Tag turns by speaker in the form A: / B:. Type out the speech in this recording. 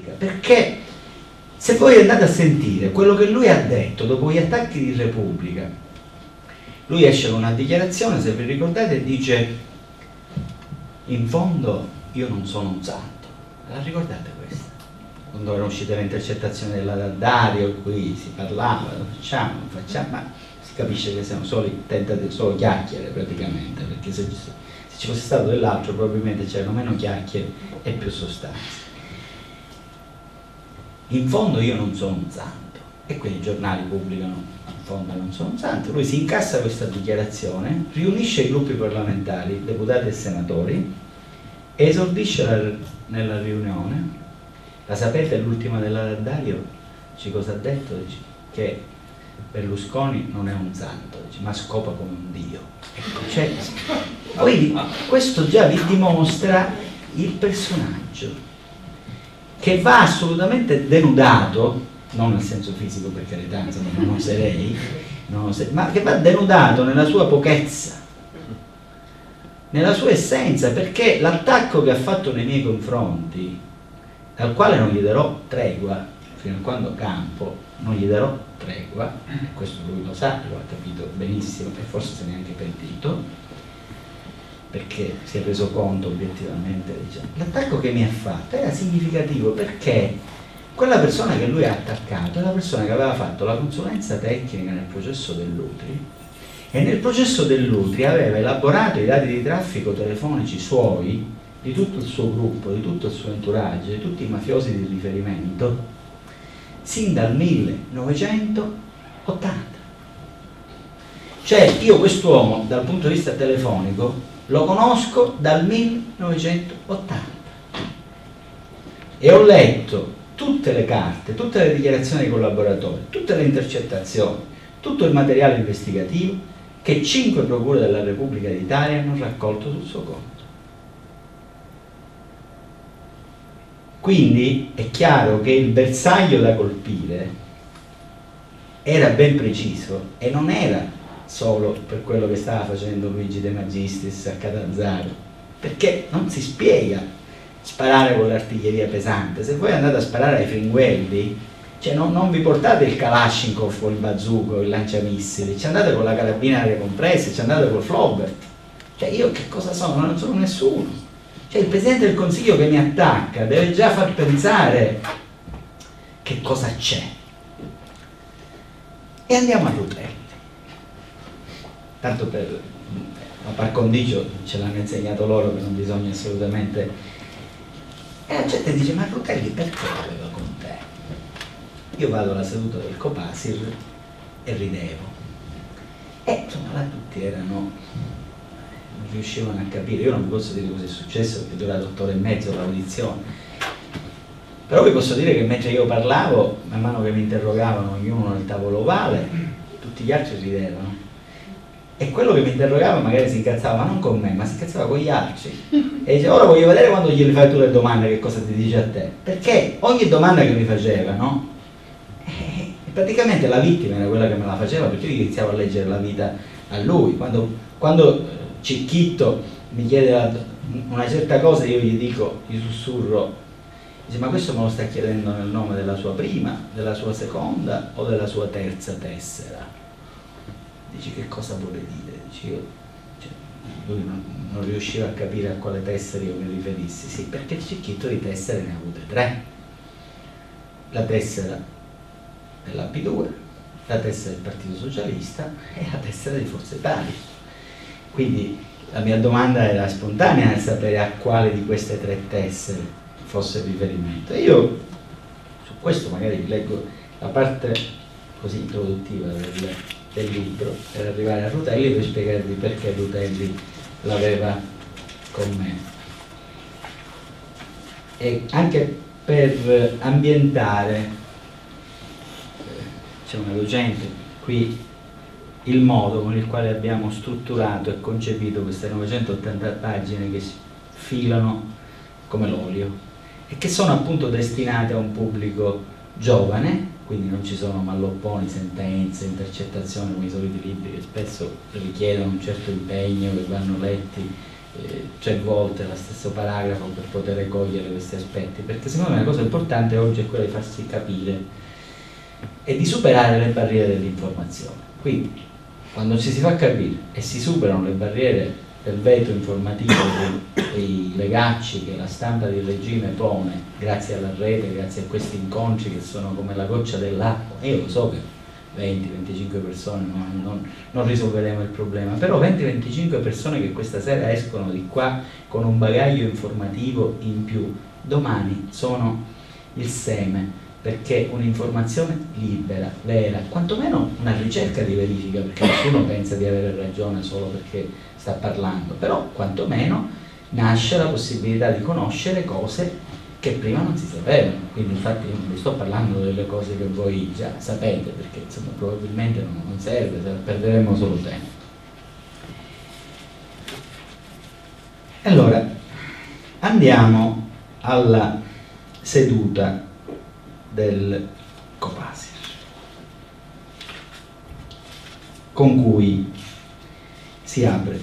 A: Repubblica, perché se voi andate a sentire quello che lui ha detto dopo gli attacchi di Repubblica, lui esce con una dichiarazione, se vi ricordate, e dice: in fondo io non sono un santo. La ricordate questa? Quando erano uscite le intercettazioni della D'Addario, qui si parlava, lo facciamo, non facciamo, ma si capisce che siamo solo chiacchiere praticamente, perché se ci fosse stato dell'altro probabilmente c'erano meno chiacchiere e più sostanze. In fondo io non sono un santo, e quindi i giornali pubblicano: in fondo non sono un santo. Lui si incassa questa dichiarazione, riunisce i gruppi parlamentari, deputati e senatori, e esordisce nella riunione. La sapete l'ultima della D'Addario? Dice, cosa ha detto? Dice che Berlusconi non è un santo, dice, ma scopa come un dio. Ecco, cioè, quindi questo già vi dimostra il personaggio, che va assolutamente denudato, non nel senso fisico, per carità, insomma, non oserei, ma che va denudato nella sua pochezza, nella sua essenza, perché l'attacco che ha fatto nei miei confronti, dal quale non gli darò tregua, fino a quando campo, non gli darò tregua, questo lui lo sa, lo ha capito benissimo e forse se ne è anche pentito, perché si è reso conto obiettivamente, diciamo. L'attacco che mi ha fatto era significativo, perché quella persona che lui ha attaccato è la persona che aveva fatto la consulenza tecnica nel processo dell'Utri, e nel processo dell'Utri aveva elaborato i dati di traffico telefonici suoi, di tutto il suo gruppo, di tutto il suo entourage, di tutti i mafiosi di riferimento, sin dal 1980. Cioè io quest'uomo dal punto di vista telefonico lo conosco dal 1980 e ho letto tutte le carte, tutte le dichiarazioni dei collaboratori, tutte le intercettazioni, tutto il materiale investigativo che 5 procure della Repubblica d'Italia hanno raccolto sul suo conto. Quindi è chiaro che il bersaglio da colpire era ben preciso, e non era solo per quello che stava facendo Luigi De Magistris a Catanzaro, perché non si spiega sparare con l'artiglieria pesante. Se voi andate a sparare ai fringuelli, cioè non vi portate il Kalashnikov o il bazooka o il lanciamissili, ci andate con la carabina aria compressa, ci andate col Flaubert. Cioè io che cosa sono? Non sono nessuno. Cioè il Presidente del Consiglio che mi attacca deve già far pensare che cosa c'è. E andiamo a Rutelli. Tanto per la par condicio ce l'hanno insegnato loro che non bisogna assolutamente. E la gente dice: ma Rutelli perché aveva con te? Io vado alla seduta del Copasir e ridevo. E insomma là tutti erano, non riuscivano a capire. Io non vi posso dire cosa è successo perché dura 8 ore e mezzo l'audizione, però vi posso dire che mentre io parlavo, man mano che mi interrogavano ognuno nel tavolo ovale, tutti gli altri ridevano, e quello che mi interrogava magari si incazzava, ma non con me, ma si incazzava con gli altri e diceva: ora voglio vedere quando gli fai tu le domande che cosa ti dice a te, perché ogni domanda che mi facevano praticamente la vittima era quella che me la faceva, perché io iniziavo a leggere la vita a lui. Quando Cicchitto mi chiede una certa cosa, io gli dico, gli sussurro, dice: ma questo me lo sta chiedendo nel nome della sua prima, della sua seconda o della sua terza tessera? Dici: che cosa vuole dire? Dice, lui non riusciva a capire a quale tessera io mi riferissi. Sì, perché Cicchitto di tessere ne ha avute 3: la tessera della P2, la tessera del Partito Socialista e la tessera di Forza Italia. Quindi la mia domanda era spontanea nel sapere a quale di queste 3 tessere fosse il riferimento. E io su questo magari vi leggo la parte così introduttiva del libro per arrivare a Rutelli, per spiegarvi perché Rutelli l'aveva con me, e anche per ambientare, c'è una docente qui, il modo con il quale abbiamo strutturato e concepito queste 980 pagine che filano come l'olio e che sono appunto destinate a un pubblico giovane, quindi non ci sono mallopponi, sentenze, intercettazioni come i soliti libri che spesso richiedono un certo impegno, che vanno letti 3 volte lo stesso paragrafo per poter cogliere questi aspetti, perché secondo me la cosa importante oggi è quella di farsi capire e di superare le barriere dell'informazione. Quindi quando ci si fa capire e si superano le barriere del veto informativo, dei legacci che la stampa di regime pone grazie alla rete, grazie a questi incontri che sono come la goccia dell'acqua, io lo so che 20-25 persone non risolveremo il problema, però 20-25 persone che questa sera escono di qua con un bagaglio informativo in più, domani sono il seme perché un'informazione libera, vera, quantomeno una ricerca di verifica, perché nessuno pensa di avere ragione solo perché sta parlando, però quantomeno nasce la possibilità di conoscere cose che prima non si sapevano. Quindi infatti io non vi sto parlando delle cose che voi già sapete, perché insomma probabilmente non serve, perderemo solo tempo. Allora andiamo alla seduta del Copasir, con cui si apre il